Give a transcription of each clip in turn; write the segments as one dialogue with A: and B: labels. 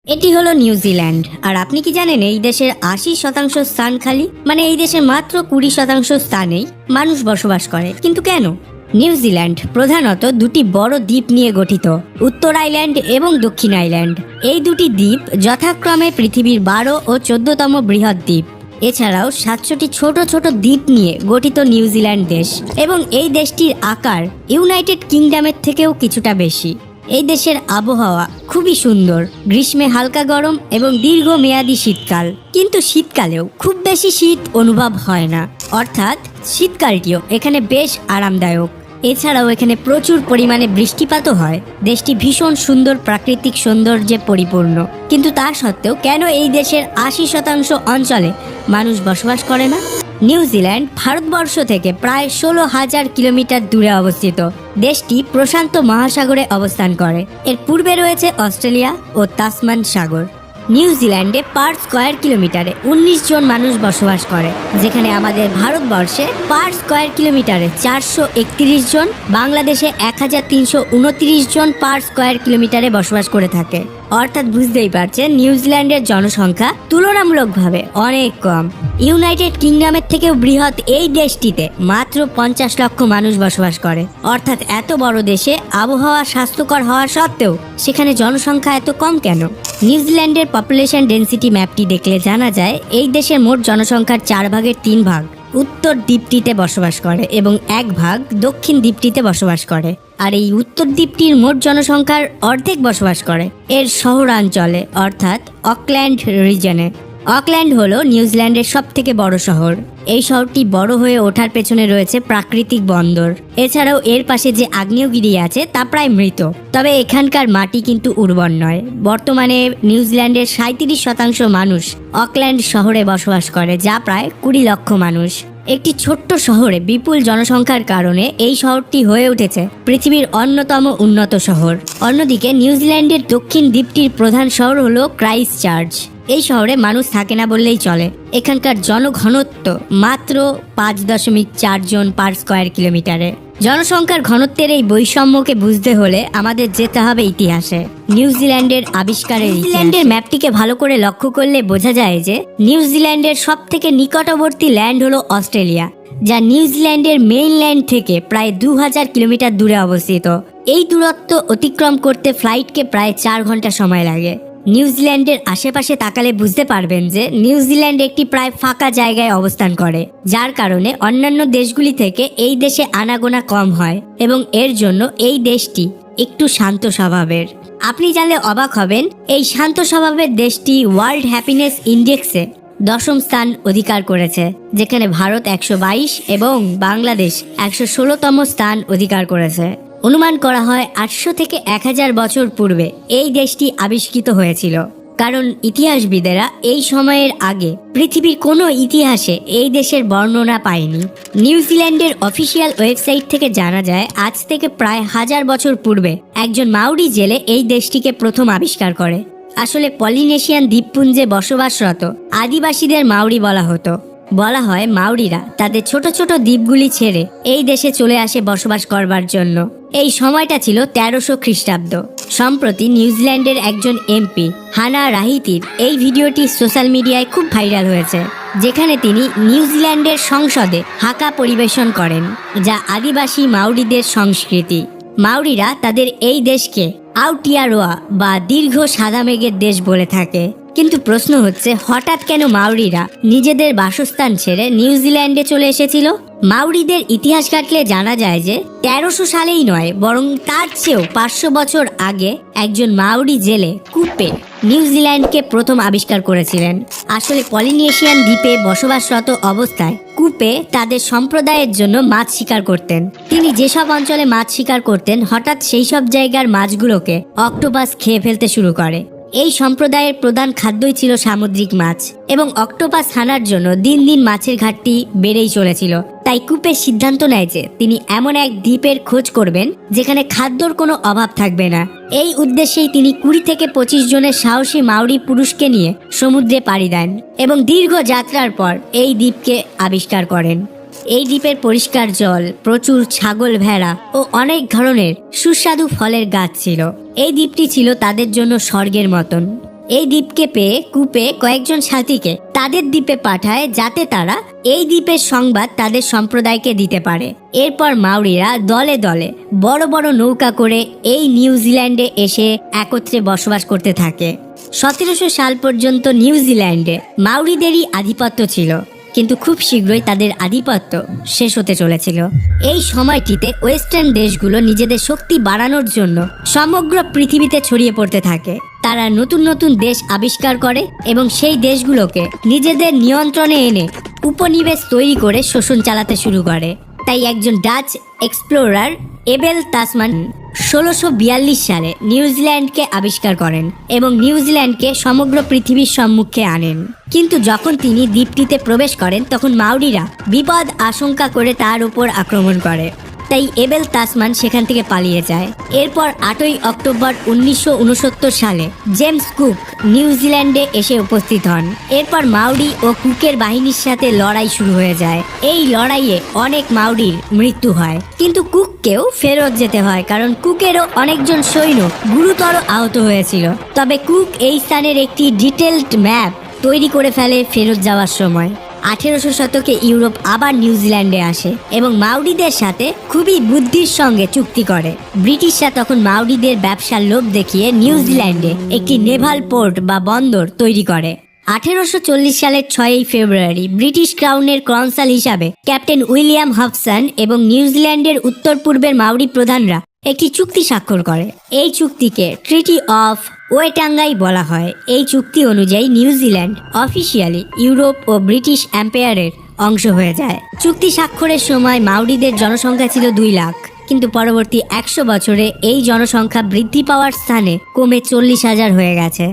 A: এটি হলো নিউজিল্যান্ড। আর আপনি কি জানেন এই দেশের ৮০% স্থান খালি, মানে এই দেশের মাত্র ২০% স্থানেই মানুষ বসবাস করে। কিন্তু কেন? নিউজিল্যান্ড প্রধানত দুটি বড় দ্বীপ নিয়ে গঠিত, উত্তর আইল্যান্ড এবং দক্ষিণ আইল্যান্ড। এই দুটি দ্বীপ যথাক্রমে পৃথিবীর ১২ ও ১৪তম বৃহৎ দ্বীপ। এছাড়াও ৭০০টি ছোট ছোট দ্বীপ নিয়ে গঠিত নিউজিল্যান্ড দেশ, এবং এই দেশটির আকার ইউনাইটেড কিংডমের থেকেও কিছুটা বেশি। এই দেশের আবহাওয়া খুবই সুন্দর, গ্রীষ্মে হালকা গরম এবং দীর্ঘমেয়াদী শীতকাল। কিন্তু শীতকালেও খুব বেশি শীত অনুভব হয় না, অর্থাৎ শীতকালটিও এখানে বেশ আরামদায়ক। এছাড়াও এখানে প্রচুর পরিমাণে বৃষ্টিপাতও হয়। দেশটি ভীষণ সুন্দর প্রাকৃতিক সৌন্দর্যে পরিপূর্ণ। কিন্তু তা সত্ত্বেও কেন এই দেশের ৮০% অঞ্চলে মানুষ বসবাস করে না? নিউজিল্যান্ড ভারতবর্ষ থেকে প্রায় ১৬,০০০ কিলোমিটার দূরে অবস্থিত। দেশটি প্রশান্ত মহাসাগরে অবস্থান করে। এর পূর্বে রয়েছে অস্ট্রেলিয়া ও তাসমান সাগর। নিউজিল্যান্ডে পার স্কয়ার কিলোমিটারে ১৯ জন মানুষ বসবাস করে, যেখানে আমাদের ভারতবর্ষে পার স্কয়ার কিলোমিটারে ৪৩১ জন, বাংলাদেশে ১৩২৯ জন পার স্কয়ার কিলোমিটারে বসবাস করে থাকে। অর্থাৎ বুঝতেই পারছেন নিউজিল্যান্ডের জনসংখ্যা তুলনামূলকভাবে অনেক কম। ইউনাইটেড কিংডমের থেকেও বৃহৎ এই দেশটিতে মাত্র ৫০ লক্ষ মানুষ বসবাস করে। অর্থাৎ এত বড় দেশে আবহাওয়া স্বাস্থ্যকর হওয়া সত্ত্বেও সেখানে জনসংখ্যা এত কম কেন? নিউজিল্যান্ডের পপুলেশন ডেন্সিটি ম্যাপটি দেখলে জানা যায় এই দেশের মোট জনসংখ্যার ৪ ভাগের ৩ ভাগ উত্তর দ্বীপটিতে বসবাস করে এবং ১ ভাগ দক্ষিণ দ্বীপটিতে বসবাস করে। আর এই উত্তর দ্বীপটির মোট জনসংখ্যার অর্ধেক বসবাস করে এর শহরাঞ্চলে, অর্থাৎ অকল্যান্ড রিজনে। অকল্যান্ড হলো নিউজিল্যান্ডের সব থেকে বড় শহর। এই শহরটি বড় হয়ে ওঠার পেছনে রয়েছে প্রাকৃতিক বন্দর। এছাড়াও এর পাশে যে আগ্নেয়গিরি আছে তা প্রায় মৃত, তবে এখানকার মাটি কিন্তু উর্বর নয়। বর্তমানে নিউজিল্যান্ডের ৩৭% মানুষ অকল্যান্ড শহরে বসবাস করে, যা প্রায় ২০ লক্ষ মানুষ। একটি ছোট্ট শহরে বিপুল জনসংখ্যার কারণে এই শহরটি হয়ে উঠেছে পৃথিবীর অন্যতম উন্নত শহর। অন্যদিকে নিউজিল্যান্ডের দক্ষিণ দ্বীপটির প্রধান শহর হলো ক্রাইস্টচার্চ। এই শহরে মানুষ থাকে না বললেই চলে। এখানকার জনঘনত্ব মাত্র ৫.৪ জন পার স্কয়ার কিলোমিটারে। জনসংখ্যার ঘনত্বের এই বৈষম্যকে বুঝতে হলে আমাদের যেতে হবে ইতিহাসে, নিউজিল্যান্ডের আবিষ্কারের। নিউজিল্যান্ডের ম্যাপটিকে ভালো করে লক্ষ্য করলে বোঝা যায় যে নিউজিল্যান্ডের সব থেকে নিকটবর্তী ল্যান্ড হলো অস্ট্রেলিয়া, যা নিউজিল্যান্ডের মেইনল্যান্ড থেকে প্রায় ২০০০ কিলোমিটার দূরে অবস্থিত। এই দূরত্ব অতিক্রম করতে ফ্লাইটকে প্রায় ৪ ঘন্টা সময় লাগে। নিউজিল্যান্ডের আশেপাশে তাকালে বুঝতে পারবেন যে নিউজিল্যান্ড একটি প্রায় ফাঁকা জায়গায় অবস্থান করে, যার কারণে অন্যান্য দেশগুলি থেকে এই দেশে আনাগোনা কম হয় এবং এর জন্য এই দেশটি একটু শান্ত স্বভাবের। আপনি জানলে অবাক হবেন, এই শান্ত স্বভাবের দেশটি ওয়ার্ল্ড হ্যাপিনেস ইন্ডেক্সে ১০ম স্থান অধিকার করেছে, যেখানে ভারত ১২২ এবং বাংলাদেশ ১১৬তম স্থান অধিকার করেছে। অনুমান করা হয় ৮০০ থেকে ১০০০ বছর পূর্বে এই দেশটি আবিষ্কৃত হয়েছিল, কারণ ইতিহাসবিদেরা এই সময়ের আগে পৃথিবীর কোনো ইতিহাসে এই দেশের বর্ণনা পায়নি। নিউজিল্যান্ডের অফিসিয়াল ওয়েবসাইট থেকে জানা যায় আজ থেকে প্রায় ১০০০ বছর পূর্বে একজন মাউরি জেলে এই দেশটিকে প্রথম আবিষ্কার করে। আসলে পলিনেশিয়ান দ্বীপপুঞ্জে বসবাসরত আদিবাসীদের মাউরি বলা হতো। বলা হয় মাউরিরা তাদের ছোট ছোট দ্বীপগুলি ছেড়ে এই দেশে চলে আসে বসবাস করবার জন্য। এই সময়টা ছিল ১৩০০ খ্রিস্টাব্দ। সম্প্রতি নিউজিল্যান্ডের একজন এমপি হানা রাহিতির এই ভিডিওটি সোশ্যাল মিডিয়ায় খুব ভাইরাল হয়েছে, যেখানে তিনি নিউজিল্যান্ডের সংসদে হাকা পরিবেশন করেন, যা আদিবাসী মাউরিদের সংস্কৃতি। মাউরিরা তাদের এই দেশকে আউটিয়ারোয়া বা দীর্ঘ সাদা মেঘের দেশ বলে থাকে। কিন্তু প্রশ্ন হচ্ছে, হঠাৎ কেন মাউরিরা নিজেদের বাসস্থান ছেড়ে নিউজিল্যান্ডে চলে এসেছিল? মাউরিদের ইতিহাস ঘাটলে জানা যায় যে ১৩০০ সালেই নয়, বরং তার চেয়েও ৫০০ বছর আগে একজন মাউরি জেলে কুপে নিউজিল্যান্ডকে প্রথম আবিষ্কার করেছিলেন। আসলে পলিনেশিয়ান দ্বীপে বসবাসরত অবস্থায় কুপে তাদের সম্প্রদায়ের জন্য মাছ শিকার করতেন। তিনি যেসব অঞ্চলে মাছ শিকার করতেন, হঠাৎ সেই সব জায়গার মাছগুলোকে অক্টোপাস খেয়ে ফেলতে শুরু করে। এই সম্প্রদায়ের প্রধান খাদ্যই ছিল সামুদ্রিক মাছ, এবং অক্টোপাস হানার জন্য দিন দিন মাছের ঘাটতি বেড়েই চলেছিল। তাই কুপে সিদ্ধান্ত নেয় যে তিনি এমন এক দ্বীপের খোঁজ করবেন যেখানে খাদ্যর কোনো অভাব থাকবে না। এই উদ্দেশ্যেই তিনি ২০ থেকে ২৫ জনের সাহসী মাউরি পুরুষকে নিয়ে সমুদ্রে পাড়ি দেন এবং দীর্ঘ যাত্রার পর এই দ্বীপকে আবিষ্কার করেন। এই দ্বীপের পরিষ্কার জল, প্রচুর ছাগল, ভেড়া ও অনেক ধরনের সুস্বাদু ফলের গাছ ছিল। এই দ্বীপটি ছিল তাদের জন্য স্বর্গের মতন। এই দ্বীপকে পেয়ে কুপে কয়েকজন সাথীকে তাদের দ্বীপে পাঠায় যাতে তারা এই দ্বীপের সংবাদ তাদের সম্প্রদায়কে দিতে পারে। এরপর মাউরিরা দলে দলে বড় বড় নৌকা করে এই নিউজিল্যান্ডে এসে একত্রে বসবাস করতে থাকে। 1700 সাল পর্যন্ত নিউজিল্যান্ডে মাউরিদেরই আধিপত্য ছিল, কিন্তু খুব শীঘ্রই তাদের আধিপত্য শেষ হতে চলেছিল। এই সময়টিতে ওয়েস্টার্ন দেশগুলো নিজেদের শক্তি বাড়ানোর জন্য সমগ্র পৃথিবীতে ছড়িয়ে পড়তে থাকে। তারা নতুন নতুন দেশ আবিষ্কার করে এবং সেই দেশগুলোকে নিজেদের নিয়ন্ত্রণে এনে উপনিবেশ তৈরি করে শোষণ চালাতে শুরু করে। তাই একজন ডাচ এক্সপ্লোরার এবেল তাসমান 1642 সালে নিউজিল্যান্ডকে আবিষ্কার করেন এবং নিউজিল্যান্ডকে সমগ্র পৃথিবীর সম্মুখে আনেন। কিন্তু যখন তিনি দ্বীপটিতে প্রবেশ করেন তখন মাউরিরা বিপদ আশঙ্কা করে তার উপর আক্রমণ করে। তাই এবেল তাসমান সেখান থেকে পালিয়ে যায়। এরপর 8ই অক্টোবর 1969 সালে জেমস কুক নিউজিল্যান্ডে এসে উপস্থিত হন। এরপর মাউরি ও কুকের বাহিনীর সাথে লড়াই শুরু হয়ে যায়। এই লড়াইয়ে অনেক মাউরির মৃত্যু হয়, কিন্তু কুককেও ফেরত যেতে হয়, কারণ কুকেরও অনেকজন সৈন্য গুরুতর আহত হয়েছিল। তবে কুক এই স্থানের একটি ডিটেলড ম্যাপ তৈরি করে ফেলে ফেরত যাওয়ার সময়। 1800 শতকে ইউরোপ আবার নিউজিল্যান্ডে আসে এবং মাউরিদের সাথে খুবই বুদ্ধির সঙ্গে চুক্তি করে। ব্রিটিশরা তখন মাউরিদের ব্যবসার লোভ দেখিয়ে নিউজিল্যান্ডে একটি নেভাল পোর্ট বা বন্দর তৈরি করে। 1840 সালের 6ই ফেব্রুয়ারি ব্রিটিশ ক্রাউনের কনসাল হিসাবে ক্যাপ্টেন উইলিয়াম হবসন এবং নিউজিল্যান্ডের উত্তর পূর্বের মাউরি প্রধানরা একটি চুক্তি স্বাক্ষর করে। এই চুক্তিকে ট্রিটি অফ ওয়েটাঙ্গাই বলা হয়। এই চুক্তি অনুযায়ী নিউজিল্যান্ড অফিসিয়ালি ইউরোপ ও ব্রিটিশ এম্পায়ারের অংশ হয়ে যায়। চুক্তি স্বাক্ষরের সময় মাউরিদের জনসংখ্যা ছিল 2 লাখ, কিন্তু পরবর্তী 100 বছরে এই জনসংখ্যা বৃদ্ধি পাওয়ার স্থানে কমে 40,000 হয়ে গেছে।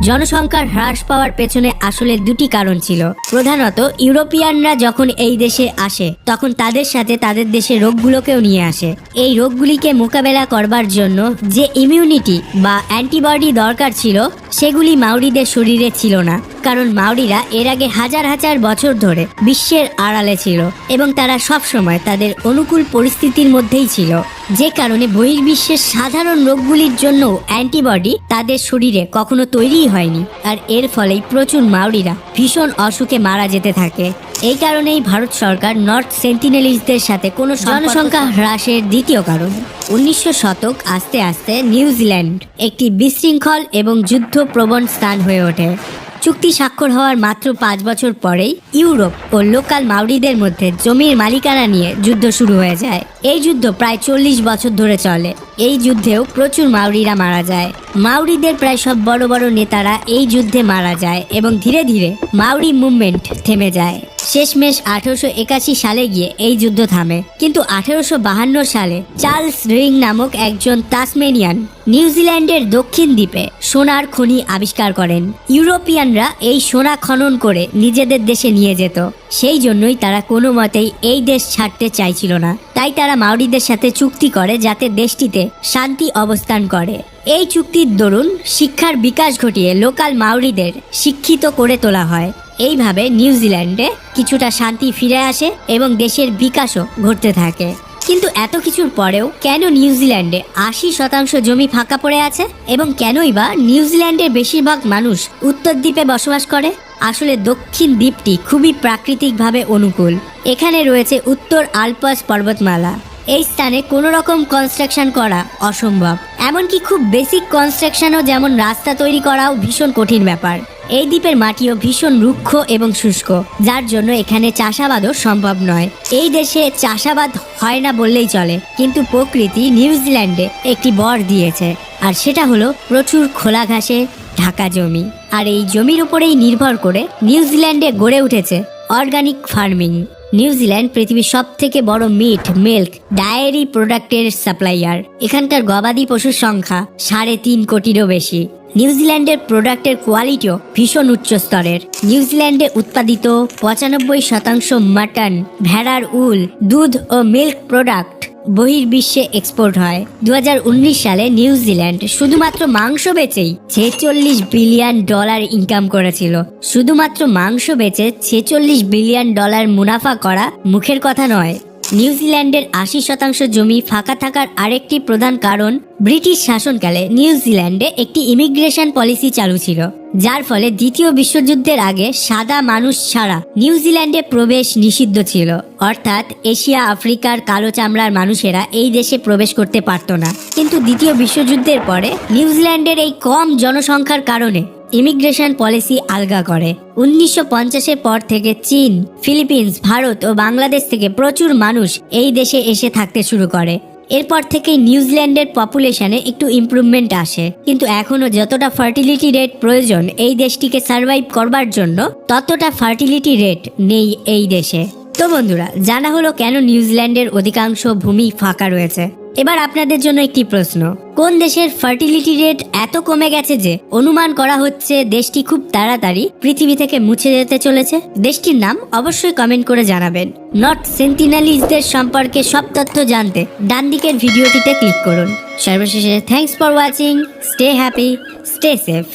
A: জনসংখ্যার হ্রাস পাওয়ার পেছনে আসলে দুটি কারণ ছিল। প্রধানত ইউরোপিয়ানরা যখন এই দেশে আসে তখন তাদের সাথে তাদের দেশে রোগগুলোকেও নিয়ে আসে। এই রোগগুলিকে মোকাবেলা করবার জন্য যে ইমিউনিটি বা অ্যান্টিবডি দরকার ছিল সেগুলি মাউরিদের শরীরে ছিল না, কারণ মাউরিরা এর আগে হাজার হাজার বছর ধরে বিশ্বের আড়ালে ছিল এবং তারা সবসময় তাদের অনুকূল পরিস্থিতির মধ্যেই ছিল, যে কারণে বহির্বিশ্বের সাধারণ রোগগুলির জন্য অ্যান্টিবডি তাদের শরীরে কখনো তৈরিই হয়নি। আর এর ফলেই প্রচুর মাউরিরা ভীষণ অসুখে মারা যেতে থাকে। এই কারণেই ভারত সরকার নর্থ সেন্টিনেলিজদের সাথে কোনো জনসংখ্যা হ্রাসের দ্বিতীয় কারণ। 1900 শতক আস্তে আস্তে নিউজিল্যান্ড একটি বিশৃঙ্খল এবং যুদ্ধপ্রবণ স্থান হয়ে ওঠে। চুক্তি স্বাক্ষর হওয়ার মাত্র 5 বছর পরেই ইউরোপ ও লোকাল মাউরিদের মধ্যে জমির মালিকানা নিয়ে যুদ্ধ শুরু হয়ে যায়। এই যুদ্ধ প্রায় 40 বছর ধরে চলে। এই যুদ্ধেও প্রচুর মাউরিরা মারা যায়। মাউরিদের প্রায় সব বড় বড় নেতারা এই যুদ্ধে মারা যায় এবং ধীরে ধীরে মাউরি মুভমেন্ট থেমে যায়। শেষমেশ 1881 সালে গিয়ে এই যুদ্ধ থামে, কিন্তু 1852 সালে চার্লস রিং নামক একজন তাসমেনিয়ান নিউজিল্যান্ডের দক্ষিণ দ্বীপে সোনার খনি আবিষ্কার করেন। ইউরোপিয়ানরা এই সোনা খনন করে নিজেদের দেশে নিয়ে যেত, সেই জন্যই তারা কোনো মতেই এই দেশ ছাড়তে চাইছিল না। তাই তারা মাউরিদের সাথে চুক্তি করে যাতে দেশটিতে শান্তি অবস্থান করে। এই চুক্তির দরুন শিক্ষার বিকাশ ঘটিয়ে লোকাল মাউরিদের শিক্ষিত করে তোলা হয়। এইভাবে নিউজিল্যান্ডে কিছুটা শান্তি ফিরে আসে এবং দেশের বিকাশও ঘটতে থাকে। কিন্তু এত কিছুর পরেও কেন নিউজিল্যান্ডে 80% জমি ফাঁকা পড়ে আছে এবং কেনই বা নিউজিল্যান্ডের বেশিরভাগ মানুষ উত্তর দ্বীপে বসবাস করে? আসলে দক্ষিণ দ্বীপটি খুবই প্রাকৃতিকভাবে অনুকূল। এখানে রয়েছে উত্তর আলপস পর্বতমালা। এই স্থানে কোনো রকম কনস্ট্রাকশন করা অসম্ভব, এমনকি খুব বেসিক কনস্ট্রাকশনও যেমন রাস্তা তৈরি করাও ভীষণ কঠিন ব্যাপার। এই দ্বীপের মাটিও ভীষণ রুক্ষ এবং শুষ্ক, যার জন্য এখানে চাষাবাদও সম্ভব নয়। এই দেশে চাষাবাদ হয় না বললেই চলে, কিন্তু প্রকৃতি নিউজিল্যান্ডে একটি বর দিয়েছে, আর সেটা হলো প্রচুর খোলা ঘাসে ঢাকা জমি। আর এই জমির উপরেই নির্ভর করে নিউজিল্যান্ডে গড়ে উঠেছে অর্গানিক ফার্মিং। নিউজিল্যান্ড পৃথিবীর সব থেকে বড় মিট, মিল্ক, ডায়েরি প্রোডাক্টের সাপ্লাইয়ার। এখানকার গবাদি পশুর সংখ্যা 3.5 কোটিরও বেশি। নিউজিল্যান্ডের প্রোডাক্টের কোয়ালিটিও ভীষণ উচ্চ স্তরের। নিউজিল্যান্ডে উৎপাদিত 95% মাটন, ভেড়ার উল, দুধ ও মিল্ক প্রোডাক্ট বহির্বিশ্বে এক্সপোর্ট হয়। 2019 সালে নিউজিল্যান্ড শুধুমাত্র মাংস বেচেই $46 বিলিয়ন ইনকাম করেছিল। শুধুমাত্র মাংস বেচে $46 বিলিয়ন মুনাফা করা মুখের কথা নয়। নিউজিল্যান্ডের 80% জমি ফাঁকা থাকার আরেকটি প্রধান কারণ ব্রিটিশ শাসনকালে নিউজিল্যান্ডে একটি ইমিগ্রেশন পলিসি চালু ছিল, যার ফলে দ্বিতীয় বিশ্বযুদ্ধের আগে সাদা মানুষ ছাড়া নিউজিল্যান্ডে প্রবেশ নিষিদ্ধ ছিল। অর্থাৎ এশিয়া আফ্রিকার কালো চামড়ার মানুষেরা এই দেশে প্রবেশ করতে পারত না। কিন্তু দ্বিতীয় বিশ্বযুদ্ধের পরে নিউজিল্যান্ডের এই কম জনসংখ্যার কারণে ইমিগ্রেশন পলিসি আলগা করে। 1950-এর পর থেকে চীন, ফিলিপিন্স, ভারত ও বাংলাদেশ থেকে প্রচুর মানুষ এই দেশে এসে থাকতে শুরু করে। এরপর থেকে নিউজিল্যান্ডের পপুলেশনে একটু ইমপ্রুভমেন্ট আসে, কিন্তু এখনো যতটা ফার্টিলিটি রেট প্রয়োজন এই দেশটিকে সার্ভাইভ করবার জন্য, ততটা ফার্টিলিটি রেট নেই এই দেশে। তো বন্ধুরা, জানা হলো কেন নিউজিল্যান্ডের অধিকাংশ ভূমি ফাঁকা রয়েছে। এবার আপনাদের জন্য একটি প্রশ্ন, কোন দেশের ফার্টিলিটি রেট এত কমে গেছে যে অনুমান করা হচ্ছে দেশটি খুব তাড়াতাড়ি পৃথিবী থেকে মুছে যেতে চলেছে? দেশটির নাম অবশ্যই কমেন্ট করে জানাবেন। নর্থ সেন্টিনেলিজদের সম্পর্কে সব তথ্য জানতে ডান দিকের ভিডিওটিতে ক্লিক করুন। সর্বশেষে thanks for watching, stay happy, stay safe.